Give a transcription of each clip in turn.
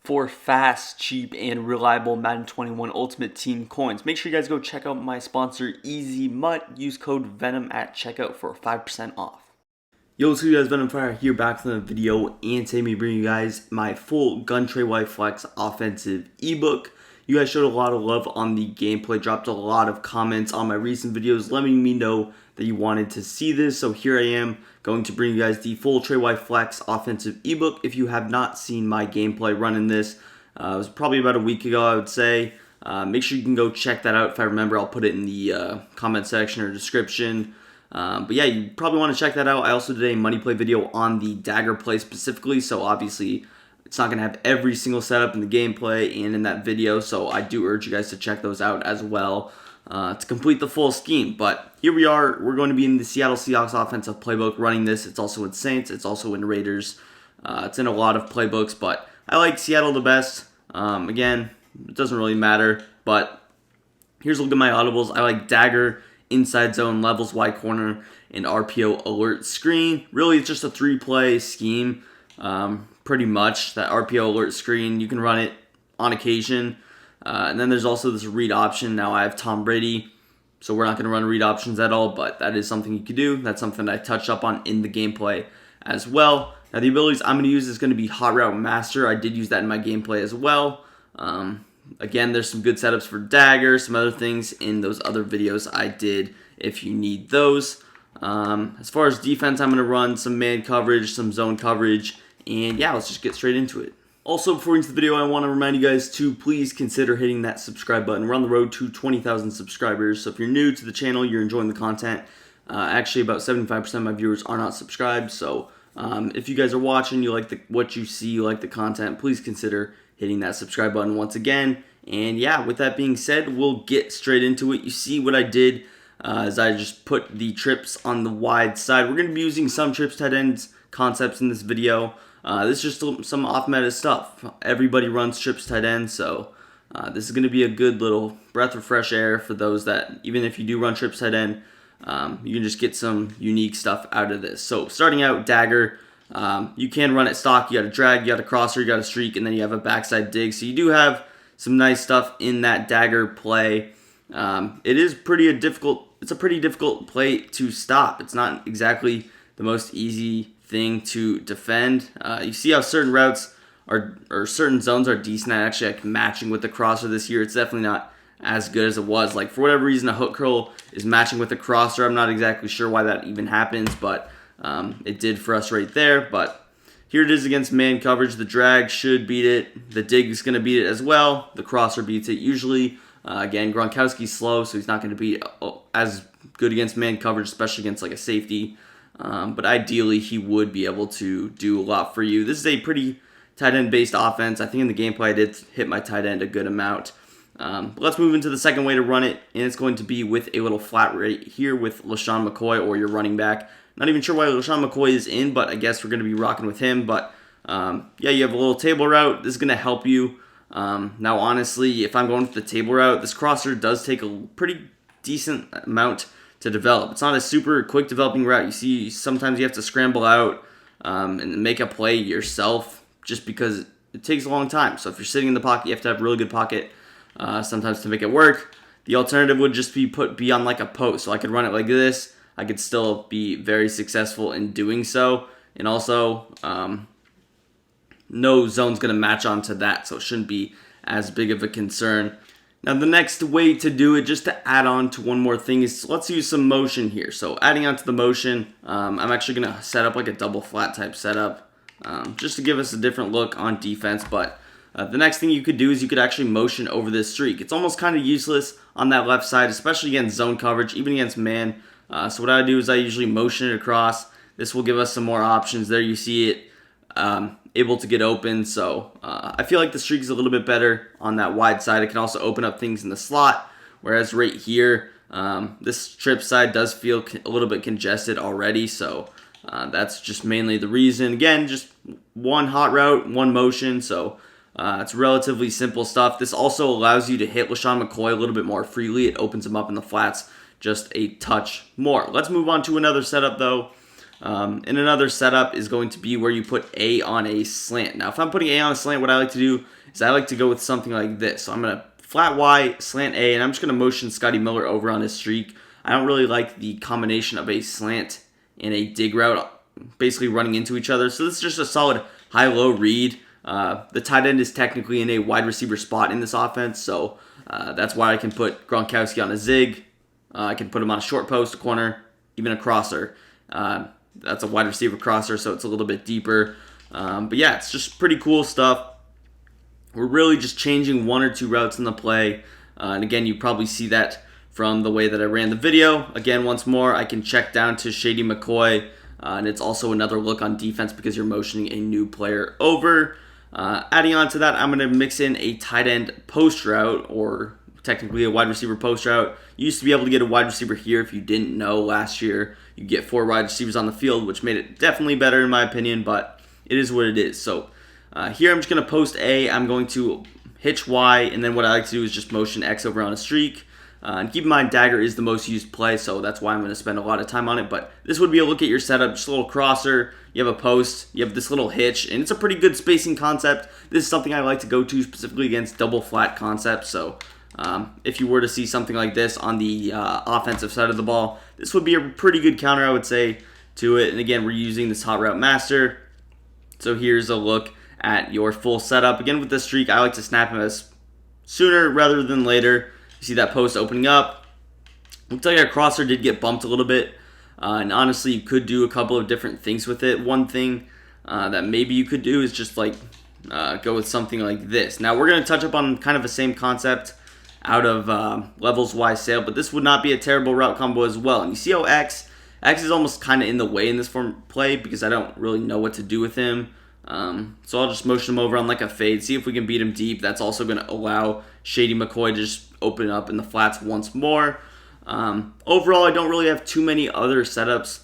for fast, cheap, and reliable Madden 21 Ultimate Team coins. Make sure you guys go check out my sponsor, Easy Mutt. Use code VENM at checkout for 5% off. Yo, what's up, you guys? Venom Fire here, back from the video, and today I'm bringing you guys my full gun Trey Flex offensive ebook. You guys showed a lot of love on the gameplay, dropped a lot of comments on my recent videos letting me know that you wanted to see this, so here I am going to bring you guys the full Trey Flex offensive ebook. If you have not seen my gameplay running this, it was probably about a week ago, I would say. Make sure you can go check that out. If I remember, I'll put it in the comment section or description. But yeah, you probably want to check that out. I also did a money play video on the Dagger play specifically, so obviously it's not going to have every single setup in the gameplay and in that video, so I do urge you guys to check those out as well to complete the full scheme. But here we are. We're going to be in the Seattle Seahawks offensive playbook running this. It's also in Saints. It's also in Raiders. It's in a lot of playbooks, but I like Seattle the best. Again, it doesn't really matter, but here's a look at my audibles. I like Dagger, inside zone, levels, wide corner, and RPO alert screen. Really, it's just a 3-play scheme, pretty much. That RPO alert screen, you can run it on occasion. And then there's also this read option. Now I have Tom Brady, so we're not going to run read options at all, but that is something you could do. That's something I touched up on in the gameplay as well. Now the abilities I'm going to use is going to be Hot Route Master. I did use that in my gameplay as well. Again, there's some good setups for Dagger, some other things in those other videos I did if you need those. As far as defense, I'm going to run some man coverage, some zone coverage, and yeah, let's just get straight into it. Also, before we get into the video, I want to remind you guys to please consider hitting that subscribe button. We're on the road to 20,000 subscribers, so if you're new to the channel, you're enjoying the content. Actually, about 75% of my viewers are not subscribed, so if you guys are watching, you like what you see, you like the content, please consider hitting that subscribe button once again. And yeah, with that being said, we'll get straight into it. You see what I did is I just put the trips on the wide side. We're going to be using some trips tight ends concepts in this video. This is just some off-meta stuff. Everybody runs trips tight end, so this is going to be a good little breath of fresh air for those that, even if you do run trips tight end, you can just get some unique stuff out of this. So starting out, Dagger. You can run it stock. You got a drag, you got a crosser, you got a streak, and then you have a backside dig. So you do have some nice stuff in that Dagger play. It is it's a pretty difficult play to stop. It's not exactly the most easy thing to defend. You see how certain routes or certain zones are decent at actually like matching with the crosser this year. It's definitely not as good as it was. Like for whatever reason, a hook curl is matching with the crosser. I'm not exactly sure why that even happens, but it did for us right there. But here it is against man coverage. The drag should beat it. The dig is going to beat it as well. The crosser beats it usually. Again, Gronkowski's slow, so he's not going to be as good against man coverage, especially against like a safety. But ideally, he would be able to do a lot for you. This is a pretty tight end based offense. I think in the gameplay I did hit my tight end a good amount. But let's move into the second way to run it, and it's going to be with a little flat right here with LaShawn McCoy or your running back. Not even sure why LaShawn McCoy is in, but I guess we're going to be rocking with him. But yeah, you have a little table route. This is going to help you. Now, honestly, if I'm going with the table route, this crosser does take a pretty decent amount to develop. It's not a super quick developing route. You see, sometimes you have to scramble out and make a play yourself just because it takes a long time. So if you're sitting in the pocket, you have to have a really good pocket sometimes to make it work. The alternative would just be on like a post. So I could run it like this. I could still be very successful in doing so. And also, no zone's going to match onto that, so it shouldn't be as big of a concern. Now, the next way to do it, just to add on to one more thing, is let's use some motion here. So adding on to the motion, I'm actually going to set up like a double flat type setup just to give us a different look on defense. But the next thing you could do is you could actually motion over this streak. It's almost kind of useless on that left side, especially against zone coverage, even against man. So what I do is I usually motion it across. This will give us some more options. There you see it able to get open. So I feel like the streak is a little bit better on that wide side. It can also open up things in the slot. Whereas right here, this trip side does feel a little bit congested already. So that's just mainly the reason. Again, just one hot route, one motion. So it's relatively simple stuff. This also allows you to hit LaShawn McCoy a little bit more freely. It opens him up in the flats just a touch more. Let's move on to another setup though. And another setup is going to be where you put A on a slant. Now, if I'm putting A on a slant, what I like to do is I like to go with something like this. So I'm going to flat Y, slant A, and I'm just going to motion Scotty Miller over on his streak. I don't really like the combination of a slant and a dig route basically running into each other. So this is just a solid high-low read. The tight end is technically in a wide receiver spot in this offense, so that's why I can put Gronkowski on a zig. I can put him on a short post, a corner, even a crosser. That's a wide receiver crosser, so it's a little bit deeper. But yeah, it's just pretty cool stuff. We're really just changing one or two routes in the play. And again, you probably see that from the way that I ran the video. Again, once more, I can check down to Shady McCoy. And it's also another look on defense because you're motioning a new player over. Adding on to that, I'm going to mix in a tight end post route, or technically a wide receiver post route. You used to be able to get a wide receiver here if you didn't know last year. You get 4 wide receivers on the field, which made it definitely better in my opinion, but it is what it is. So here I'm just going to post A. I'm going to hitch Y, and then what I like to do is just motion X over on a streak. And keep in mind, Dagger is the most used play, so that's why I'm going to spend a lot of time on it. But this would be a look at your setup, just a little crosser. You have a post, you have this little hitch, and it's a pretty good spacing concept. This is something I like to go to specifically against double flat concepts. So if you were to see something like this on the offensive side of the ball, this would be a pretty good counter, I would say, to it. And again, we're using this hot route master. So here's a look at your full setup. Again, with this streak, I like to snap him as sooner rather than later. You see that post opening up. Looks like our crosser did get bumped a little bit. And honestly, you could do a couple of different things with it. One thing that maybe you could do is just like go with something like this. Now, we're going to touch up on kind of the same concept out of Levels Y Sale, but this would not be a terrible route combo as well. And you see how X is almost kind of in the way in this form play because I don't really know what to do with him. So I'll just motion him over on like a fade, see if we can beat him deep. That's also going to allow Shady McCoy to just open up in the flats once more. Overall, I don't really have too many other setups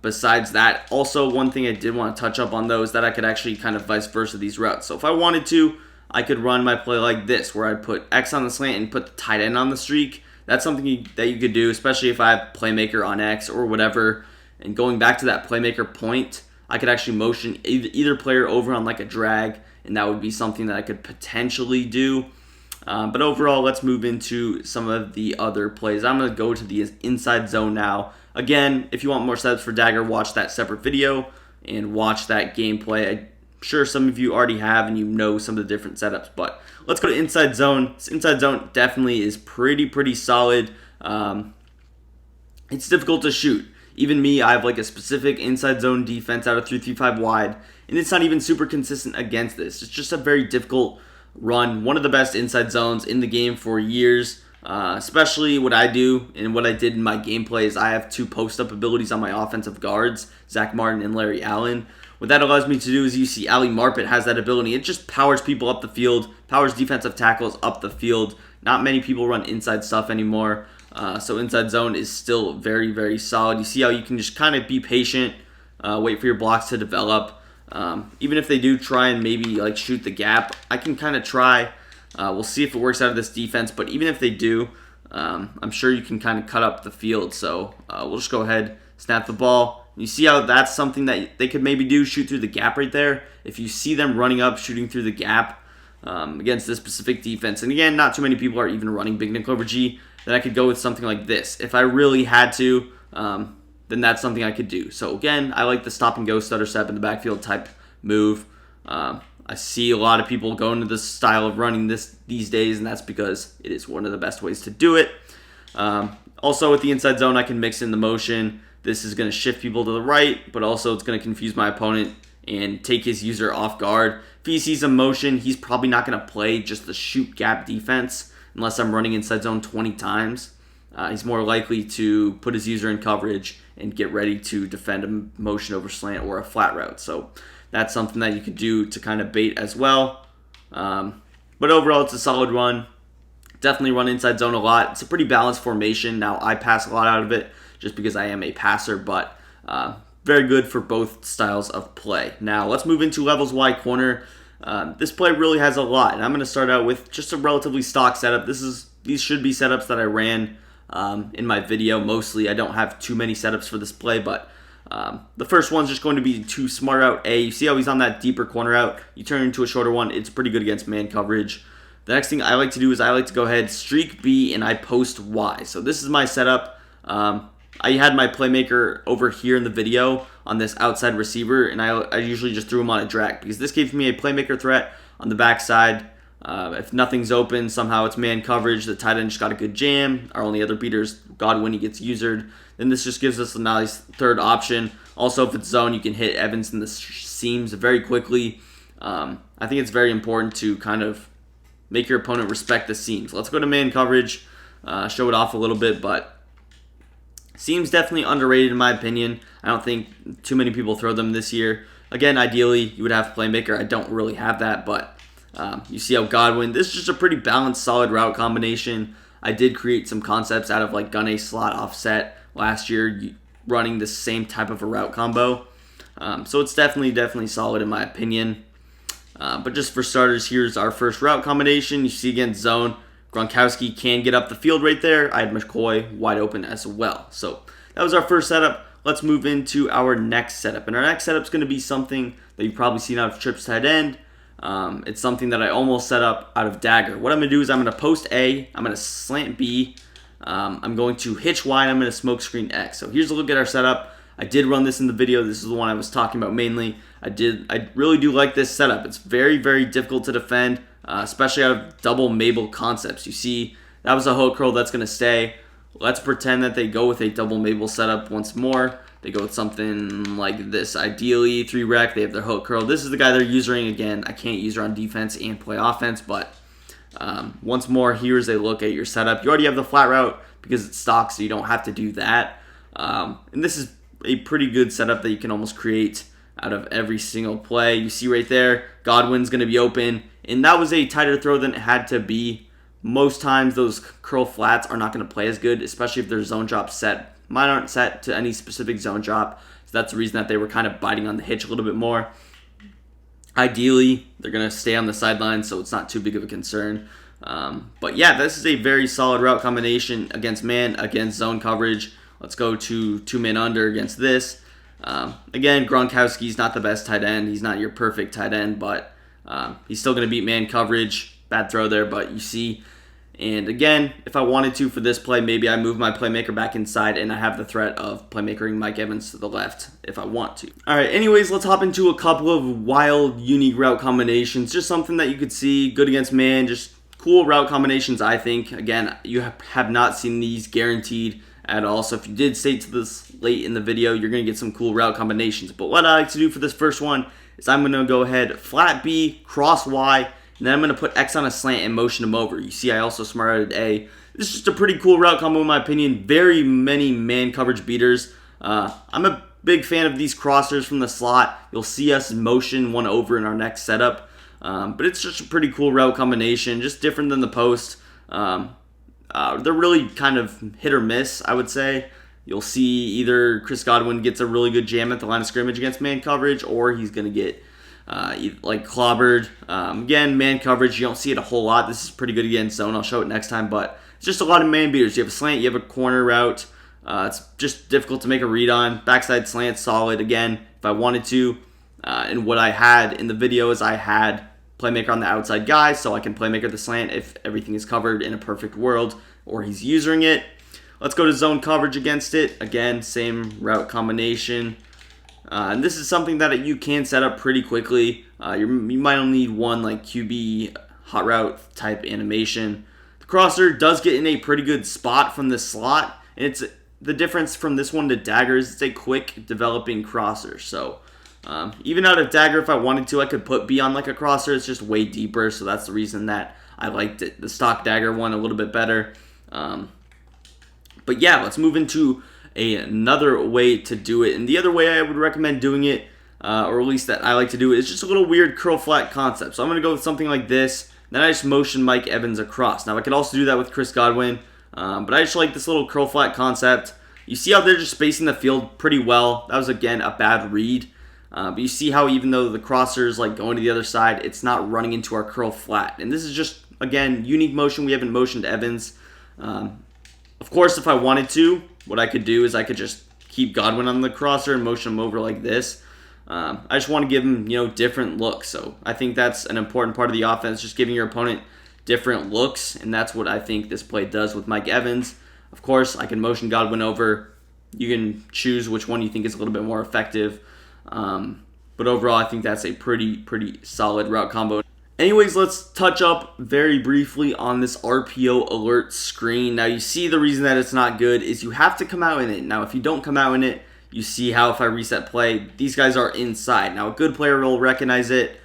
besides that. Also, one thing I did want to touch up on though is that I could actually kind of vice versa these routes. So if I wanted to, I could run my play like this, where I'd put X on the slant and put the tight end on the streak. That's something that you could do, especially if I have playmaker on X or whatever. And going back to that playmaker point, I could actually motion either player over on like a drag, and that would be something that I could potentially do. But overall, let's move into some of the other plays. I'm going to go to the inside zone now. Again, if you want more setups for Dagger, watch that separate video and watch that gameplay. I'm sure some of you already have and you know some of the different setups, but let's go to inside zone. This inside zone definitely is pretty solid. It's difficult to shoot. Even me, I have like a specific inside zone defense out of 3-3-5 wide, and it's not even super consistent against this. It's just a very difficult run. One of the best inside zones in the game for years, especially what I do and what I did in my gameplay is I have 2 post-up abilities on my offensive guards, Zach Martin and Larry Allen. What that allows me to do is you see Ali Marpet has that ability. It just powers people up the field, powers defensive tackles up the field. Not many people run inside stuff anymore. So inside zone is still very solid. You see how you can just kind of be patient, wait for your blocks to develop. Even if they do try and maybe like shoot the gap, I can kind of try. We'll see if it works out of this defense, but even if they do, I'm sure you can kind of cut up the field. So we'll just go ahead, snap the ball. You see how that's something that they could maybe do, shoot through the gap right there. If you see them running up, shooting through the gap against this specific defense, and again, not too many people are even running big nickel over G, then I could go with something like this. If I really had to, then that's something I could do. So again, I like the stop and go stutter step in the backfield type move. I see a lot of people going to this style of running these days, and that's because it is one of the best ways to do it. Also, with the inside zone, I can mix in the motion. This is going to shift people to the right, but also it's going to confuse my opponent and take his user off guard. If he sees a motion, he's probably not going to play just the shoot gap defense unless I'm running inside zone 20 times. He's more likely to put his user in coverage and get ready to defend a motion over slant or a flat route. So that's something that you could do to kind of bait as well. But overall, it's a solid run. Definitely run inside zone a lot. It's a pretty balanced formation. Now, I pass a lot out of it just because I am a passer, but very good for both styles of play. Now, let's move into Levels Y corner. This play really has a lot, and I'm going to start out with just a relatively stock setup. These should be setups that I ran in my video mostly. I don't have too many setups for this play, but The first one's just going to be to smart out A. You see how he's on that deeper corner out. You turn into a shorter one. It's pretty good against man coverage. The next thing I like to do is I like to go ahead, streak B, and I post Y. So this is my setup. I had my playmaker over here in the video on this outside receiver, and I usually just threw him on a drag because this gives me a playmaker threat on the backside. If nothing's open, somehow it's man coverage, the tight end just got a good jam. Our only other beater is Godwin, he gets usered. Then this just gives us a nice third option. Also, if it's zone, you can hit Evans in the seams very quickly. I think it's very important to kind of make your opponent respect the seams. Let's go to man coverage, show it off a little bit, but seams definitely underrated in my opinion. I don't think too many people throw them this year. Again, ideally, you would have playmaker. I don't really have that, but you see how Godwin, this is just a pretty balanced, solid route combination. I did create some concepts out of like gun A slot offset last year, running the same type of a route combo. So it's definitely solid in my opinion. But just for starters, here's our first route combination. You see against zone, Gronkowski can get up the field right there. I had McCoy wide open as well. So that was our first setup. Let's move into our next setup. And our next setup is going to be something that you've probably seen out of Trips tight end. It's something that I almost set up out of Dagger. What I'm going to do is I'm going to post A, I'm going to slant B, I'm going to hitch Y, and I'm going to smoke screen X. So here's a look at our setup. I did run this in the video. This is the one I was talking about mainly. I really do like this setup. It's very difficult to defend, especially out of double Mabel concepts. You see, that was a hook curl that's going to stay. Let's pretend that they go with a double Mabel setup once more. They go with something like this. Ideally, 3 rec, they have their hook curl. This is the guy they're using. Again, I can't use her on defense and play offense, but once more, here's a look at your setup. You already have the flat route because it's stock, so you don't have to do that. And this is a pretty good setup that you can almost create out of every single play. You see right there, Godwin's going to be open, and that was a tighter throw than it had to be. Most times those curl flats are not going to play as good, especially if their zone drop set. Mine aren't set to any specific zone drop, so that's the reason that they were kind of biting on the hitch a little bit more. Ideally, they're going to stay on the sideline, so it's not too big of a concern. But yeah, this is a very solid route combination against man, against zone coverage. Let's go to 2-man under against this. Again, Gronkowski's not the best tight end. He's not your perfect tight end, but he's still going to beat man coverage. Bad throw there, but you see. And again, if I wanted to for this play, maybe I move my playmaker back inside and I have the threat of playmakering Mike Evans to the left if I want to. All right, anyways, let's hop into a couple of wild, unique route combinations. Just something that you could see good against man, just cool route combinations, I think. Again, you have not seen these guaranteed at all. So if you did stay to this late in the video, you're going to get some cool route combinations. But what I like to do for this first one is I'm going to go ahead, flat B, cross Y, and then I'm going to put X on a slant and motion him over. You see I also smarted A. This is just a pretty cool route combo in my opinion. Very many man coverage beaters. I'm a big fan of these crossers from the slot. You'll see us motion one over in our next setup. But it's just a pretty cool route combination, just different than the post. They're really kind of hit or miss, I would say. You'll see either Chris Godwin gets a really good jam at the line of scrimmage against man coverage, or he's going to get like clobbered. Again, man coverage, you don't see it a whole lot. This is pretty good against zone. I'll show it next time, but it's just a lot of man beaters. You have a slant, you have a corner route. It's just difficult to make a read on. Backside slant, solid. Again, if I wanted to. And what I had in the video is I had playmaker on the outside guy, so I can playmaker the slant if everything is covered in a perfect world, or he's using it. Let's go to zone coverage against it. Again, same route combination. And this is something that you can set up pretty quickly. You might only need one like QB hot route type animation. The crosser does get in a pretty good spot from the slot, and it's the difference from this one to Dagger is it's a quick developing crosser. So even out of Dagger, if I wanted to, I could put B on like a crosser. It's just way deeper, so that's the reason that I liked it, the stock Dagger one a little bit better. But yeah, let's move into another way to do it. And the other way I would recommend doing it, or at least that I like to do it, is just a little weird curl flat concept. So I'm going to go with something like this. Then I just motion Mike Evans across. Now I could also do that with Chris Godwin, but I just like this little curl flat concept. You see how they're just spacing the field pretty well. That was, again, a bad read. But you see how even though the crosser is like going to the other side, it's not running into our curl flat. And this is just, again, unique motion. We haven't motioned Evans. Of course, if I wanted to, what I could do is I could just keep Godwin on the crosser and motion him over like this. I just want to give him, different looks. So I think that's an important part of the offense, just giving your opponent different looks, and that's what I think this play does with Mike Evans. Of course, I can motion Godwin over. You can choose which one you think is a little bit more effective. But overall, I think that's a pretty solid route combo. Anyways, let's touch up very briefly on this RPO alert screen. Now, you see the reason that it's not good is you have to come out in it. Now, if you don't come out in it, you see how if I reset play, these guys are inside. Now, a good player will recognize it.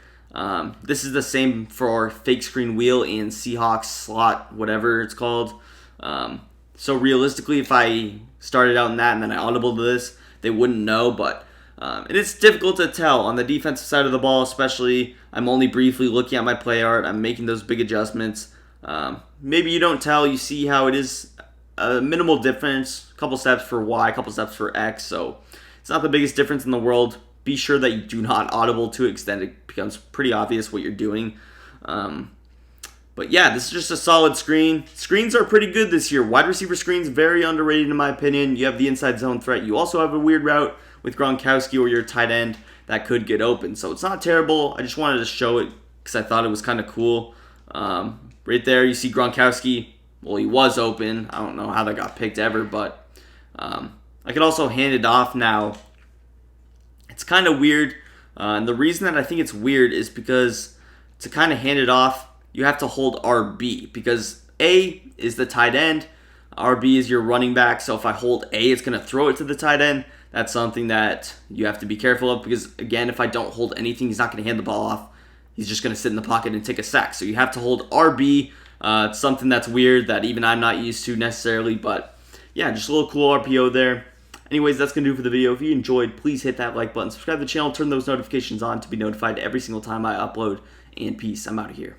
This is the same for fake screen wheel and Seahawks slot, whatever it's called. So realistically, if I started out in that and then I audible to this, they wouldn't know, but and it's difficult to tell on the defensive side of the ball, especially. I'm only briefly looking at my play art. I'm making those big adjustments. Maybe you don't tell. You see how it is a minimal difference. A couple steps for Y, a couple steps for X. So it's not the biggest difference in the world. Be sure that you do not audible to it because then it becomes pretty obvious what you're doing. But yeah, this is just a solid screen. Screens are pretty good this year. Wide receiver screens, very underrated in my opinion. You have the inside zone threat. You also have a weird route with Gronkowski or your tight end that could get open. So it's not terrible. I just wanted to show it because I thought it was kind of cool. Right there, you see Gronkowski. Well, he was open. I don't know how that got picked ever, but I could also hand it off now. It's kind of weird. And the reason that I think it's weird is because to kind of hand it off, you have to hold RB because A is the tight end. RB is your running back. So if I hold A, it's going to throw it to the tight end. That's something that you have to be careful of because, again, if I don't hold anything, he's not going to hand the ball off. He's just going to sit in the pocket and take a sack. So you have to hold RB. It's something that's weird that even I'm not used to necessarily. But, yeah, just a little cool RPO there. Anyways, that's going to do for the video. If you enjoyed, please hit that like button. Subscribe to the channel. Turn those notifications on to be notified every single time I upload. And peace. I'm out of here.